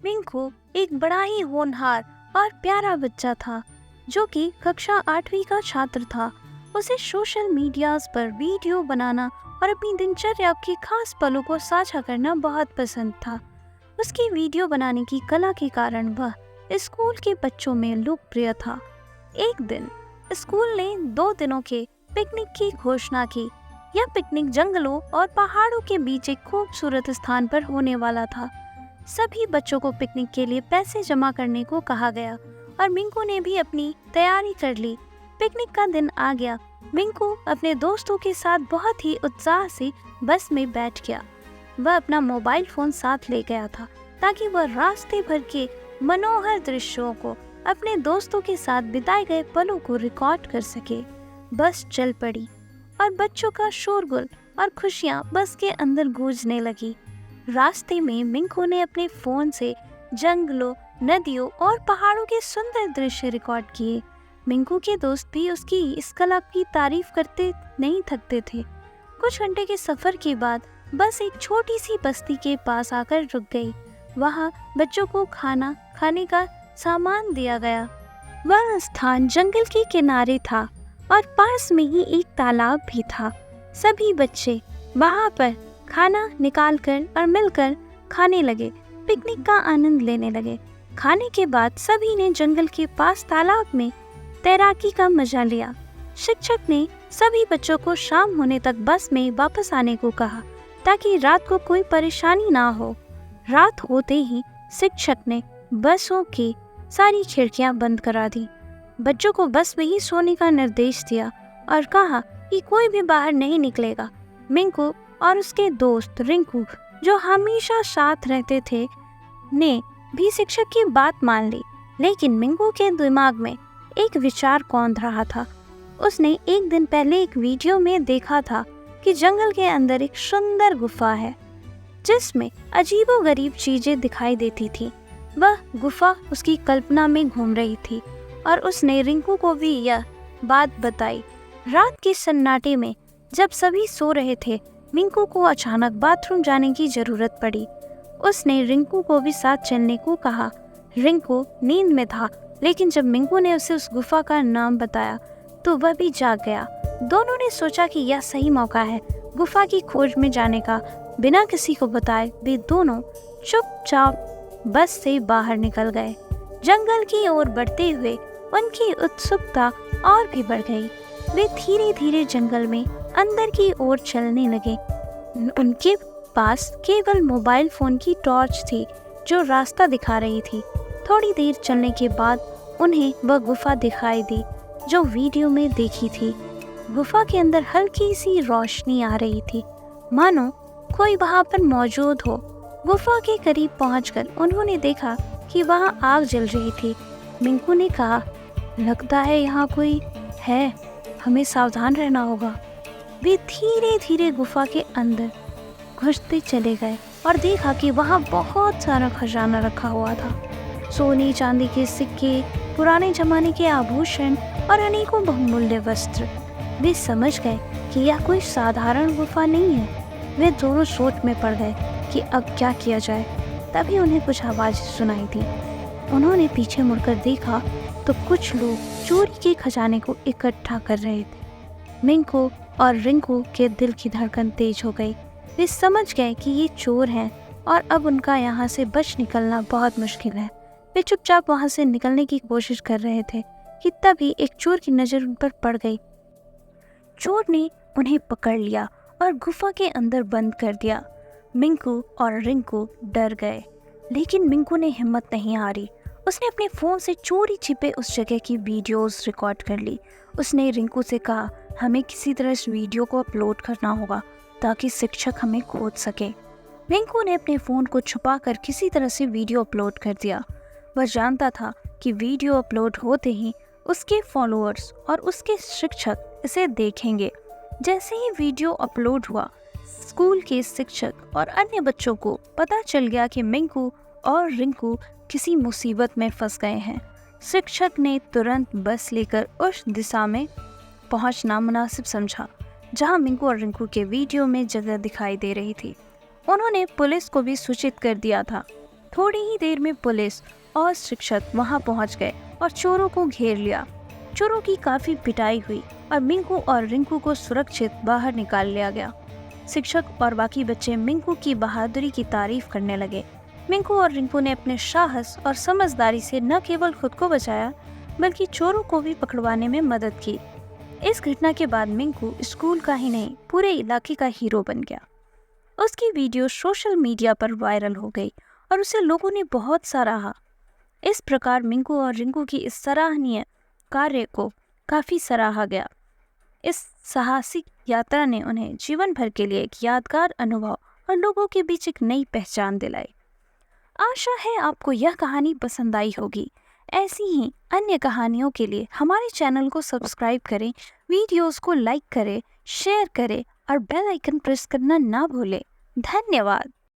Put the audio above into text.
मिंकू एक बड़ा ही होनहार और प्यारा बच्चा था जो कि कक्षा 8वीं का छात्र था। उसे सोशल मीडियाज पर वीडियो बनाना और अपनी दिनचर्या के खास पलों को साझा करना बहुत पसंद था। उसकी वीडियो बनाने की कला के कारण वह स्कूल के बच्चों में लोकप्रिय था। एक दिन स्कूल ने 2 दिनों के पिकनिक की घोषणा की। यह पिकनिक जंगलों और पहाड़ों के बीच एक खूबसूरत स्थान पर होने वाला था। सभी बच्चों को पिकनिक के लिए पैसे जमा करने को कहा गया और मिंकू ने भी अपनी तैयारी कर ली। पिकनिक का दिन आ गया। मिंकू अपने दोस्तों के साथ बहुत ही उत्साह से बस में बैठ गया। वह अपना मोबाइल फोन साथ ले गया था ताकि वह रास्ते भर के मनोहर दृश्यों को, अपने दोस्तों के साथ बिताए गए पलों को रिकॉर्ड कर सके। बस चल पड़ी और बच्चों का शोरगुल और खुशियां बस के अंदर गूंजने लगी। रास्ते में मिंकू ने अपने फोन से जंगलों, नदियों और पहाड़ों के सुंदर दृश्य रिकॉर्ड किए। मिंकू के दोस्त भी उसकी इस कला की तारीफ करते नहीं थकते थे। कुछ घंटे के सफर के बाद बस एक छोटी सी बस्ती के पास आकर रुक गई। वहाँ बच्चों को खाना खाने का सामान दिया गया। वह स्थान जंगल के किनारे था और पास में ही एक तालाब भी था। सभी बच्चे वहाँ पर खाना निकालकर और मिलकर खाने लगे, पिकनिक का आनंद लेने लगे। खाने के बाद सभी ने जंगल के पास तालाब में तैराकी का मजा लिया। शिक्षक ने सभी बच्चों को शाम होने तक बस में वापस आने को कहा ताकि रात को कोई परेशानी ना हो। रात होते ही शिक्षक ने बसों की सारी खिड़कियां बंद करा दी। बच्चों को बस में ही सोने का निर्देश दिया और कहा कि कोई भी बाहर नहीं निकलेगा। मिंकू और उसके दोस्त रिंकू, जो हमेशा साथ रहते थे, ने भी शिक्षक की बात मान ली। लेकिन मिंकू के दिमाग में एक विचार कौंध रहा था। उसने एक दिन पहले एक वीडियो में देखा था कि जंगल के अंदर एक सुंदर गुफा है जिसमें अजीबोगरीब चीजें दिखाई देती थी। वह गुफा उसकी कल्पना में घूम रही थी और उसने रिंकू को भी यह बात बताई। रात के सन्नाटे में जब सभी सो रहे थे, मिंकू को अचानक बाथरूम जाने की जरूरत पड़ी। उसने रिंकू को भी साथ चलने को कहा। रिंकू नींद में था, लेकिन जब मिंकू ने उसे उस गुफा का नाम बताया तो वह भी जाग गया। दोनों ने सोचा कि यह सही मौका है गुफा की खोज में जाने का। बिना किसी को बताए वे दोनों चुपचाप बस से बाहर निकल गए। जंगल की ओर बढ़ते हुए उनकी उत्सुकता और भी बढ़ गई। वे धीरे धीरे जंगल में अंदर की ओर चलने लगे। उनके पास केवल मोबाइल फोन की टॉर्च थी जो रास्ता दिखा रही थी। थोड़ी देर चलने के बाद उन्हें वह गुफा दिखाई दी जो वीडियो में देखी थी। गुफा के अंदर हल्की सी रोशनी आ रही थी, मानो कोई वहां पर मौजूद हो। गुफा के करीब पहुंचकर उन्होंने देखा कि वहां आग जल रही थी। मिंकू ने कहा, लगता है यहाँ कोई है, हमें सावधान रहना होगा। वे धीरे धीरे गुफा के अंदर घुसते चले गए और देखा कि वहाँ बहुत सारा खजाना रखा हुआ था। सोने चांदी के सिक्के, पुराने जमाने के आभूषण और अनेकों बहुमूल्य वस्त्र। वे समझ गए कि यह कोई साधारण गुफा नहीं है। वे दोनों सोच में पड़ गए कि अब क्या किया जाए। तभी उन्हें कुछ आवाज़ सुनाई दी। उन्होंने पीछे मुड़कर देखा तो कुछ लोग चोरी के खजाने को इकट्ठा कर रहे थे। मिंकू और रिंकू के दिल की धड़कन तेज हो गई। वे समझ गए कि ये चोर हैं और अब उनका यहाँ से बच निकलना बहुत मुश्किल है। वे चुपचाप वहाँ से निकलने की कोशिश कर रहे थे कि तभी एक चोर की नज़र उन पर पड़ गई। चोर ने उन्हें पकड़ लिया और गुफा के अंदर बंद कर दिया। मिंकू और रिंकू डर गए, लेकिन मिंकू ने हिम्मत नहीं हारी। उसने अपने फ़ोन से चोरी छिपे उस जगह की वीडियोस रिकॉर्ड कर ली। उसने रिंकू से कहा, हमें किसी तरह इस वीडियो को अपलोड करना होगा ताकि शिक्षक हमें खोज सके। रिंकू ने अपने फ़ोन को छुपाकर किसी तरह से वीडियो अपलोड कर दिया। वह जानता था कि वीडियो अपलोड होते ही उसके फॉलोअर्स और उसके शिक्षक इसे देखेंगे। जैसे ही वीडियो अपलोड हुआ, स्कूल के शिक्षक और अन्य बच्चों को पता चल गया कि मिंकू और रिंकू किसी मुसीबत में फंस गए हैं। शिक्षक ने तुरंत बस लेकर उस दिशा में पहुंचना मुनासिब समझा जहां मिंकू और रिंकू के वीडियो में जगह दिखाई दे रही थी। उन्होंने पुलिस को भी सूचित कर दिया था। थोड़ी ही देर में पुलिस और शिक्षक वहां पहुंच गए और चोरों को घेर लिया। चोरों की काफी पिटाई हुई और मिंकू और रिंकू को सुरक्षित बाहर निकाल लिया गया। शिक्षक और बाकी बच्चे मिंकू की बहादुरी की तारीफ करने लगे। मिंकू और रिंकू ने अपने साहस और समझदारी से न केवल खुद को बचाया बल्कि चोरों को भी पकड़वाने में मदद की। इस घटना के बाद मिंकू स्कूल का ही नहीं पूरे इलाके का हीरो बन गया। उसकी वीडियो सोशल मीडिया पर वायरल हो गई और उसे लोगों ने बहुत सराहा। इस प्रकार मिंकू और रिंकू की इस सराहनीय कार्य को काफी सराहा गया। इस साहसिक यात्रा ने उन्हें जीवन भर के लिए एक यादगार अनुभव और लोगों के बीच एक नई पहचान दिलाई। आशा है आपको यह कहानी पसंद आई होगी। ऐसी ही अन्य कहानियों के लिए हमारे चैनल को सब्सक्राइब करें, वीडियोस को लाइक करें, शेयर करें और बेल आइकन प्रेस करना ना भूलें। धन्यवाद।